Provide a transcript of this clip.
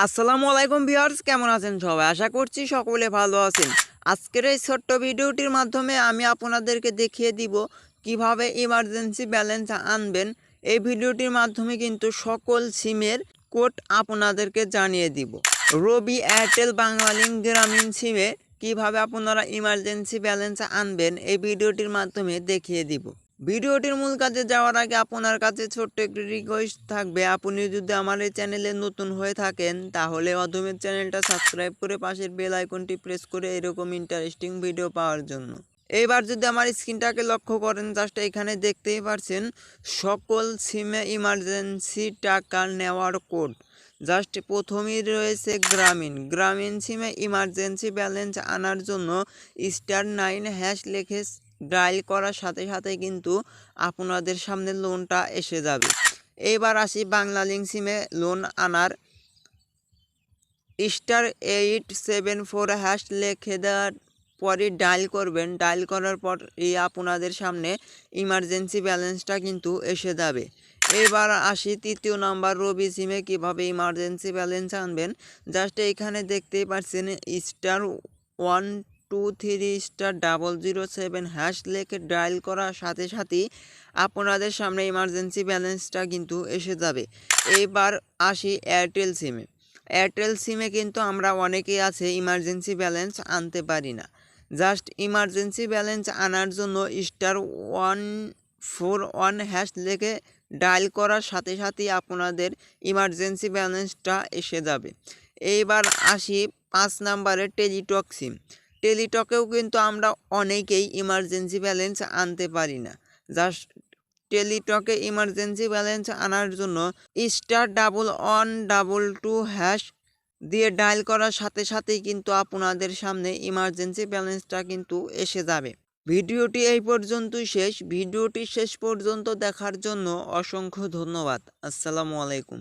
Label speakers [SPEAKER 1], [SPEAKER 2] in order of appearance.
[SPEAKER 1] আসসালামু আলাইকুম ভিউয়ার্স, কেমন আছেন সবাই? আশা করছি সকলে ভালো আছেন। আজকের এই ছোট্ট ভিডিওটির মাধ্যমে আমি আপনাদেরকে দেখিয়ে দিব কিভাবে ইমার্জেন্সি ব্যালেন্স আনবেন। এই ভিডিওটির মাধ্যমে কিন্তু সকল সিমের কোড আপনাদেরকে জানিয়ে দিব। রবি, এয়ারটেল, বাংলালিংক, গ্রামীণ সিমে কিভাবে আপনারা ইমার্জেন্সি ব্যালেন্স আনবেন এই ভিডিওটির মাধ্যমে দেখিয়ে দিব। ভিডিওটির মূল কাজে যাওয়ার আগে আপনার কাছে ছোট্ট একটি রিকোয়েস্ট থাকবে, আপনি যদি আমার এই চ্যানেলে নতুন হয়ে থাকেন তাহলে অধমের চ্যানেলটা সাবস্ক্রাইব করে পাশের বেল আইকনটি প্রেস করে এরকম ইন্টারেস্টিং ভিডিও পাওয়ার জন্য। এইবার যদি আমার স্ক্রিনটাকে লক্ষ্য করেন, জাস্ট এখানে দেখতেই পারছেন সকল সিমে ইমার্জেন্সি টাকা নেওয়ার কোড। জাস্ট প্রথমেই রয়েছে গ্রামীণ সিমে ইমার্জেন্সি ব্যালেন্স আনার জন্য *9# লিখে ডায়াল করার সাথে সাথে কিন্তু আপনাদের সামনে লোনটা এসে যাবে। এবার আসি বাংলালিংক সিমে লোন আনার *874# লিখে দেওয়ার পরে ডায়াল করবেন। ডায়াল করার পর আপনাদের সামনে ইমার্জেন্সি ব্যালেন্সটা কিন্তু এসে যাবে। এবার আসি তৃতীয় নাম্বার রবি সিমে কীভাবে ইমার্জেন্সি ব্যালেন্স আনবেন। জাস্ট এখানে দেখতেই পাচ্ছেন *123*007# লিখে ডায়াল করার সাথে সাথেই আপনাদের সামনে ইমার্জেন্সি ব্যালেন্সটা কিন্তু এসে যাবে। এবার আসি এয়ারটেল সিমে কিন্তু আমরা অনেকেই আছে ইমার্জেন্সি ব্যালেন্স আনতে পারি না। জাস্ট ইমার্জেন্সি ব্যালেন্স আনার জন্য *141# লিখে ডায়াল করার সাথে সাথেই আপনাদের ইমার্জেন্সি ব্যালেন্সটা এসে যাবে। এইবার আসি 5 নাম্বারে টেলিটকেও কিন্তু আমরা অনেকেই ইমার্জেন্সি ব্যালেন্স আনতে পারি না। জাস্ট টেলিটকে ইমার্জেন্সি ব্যালেন্স আনার জন্য *1122# দিয়ে ডায়াল করার সাথে সাথেই কিন্তু আপনাদের সামনে ইমার্জেন্সি ব্যালেন্সটা কিন্তু এসে যাবে। ভিডিওটি এই পর্যন্তই শেষ। ভিডিওটি শেষ পর্যন্ত দেখার জন্য অসংখ্য ধন্যবাদ। আসসালামু আলাইকুম।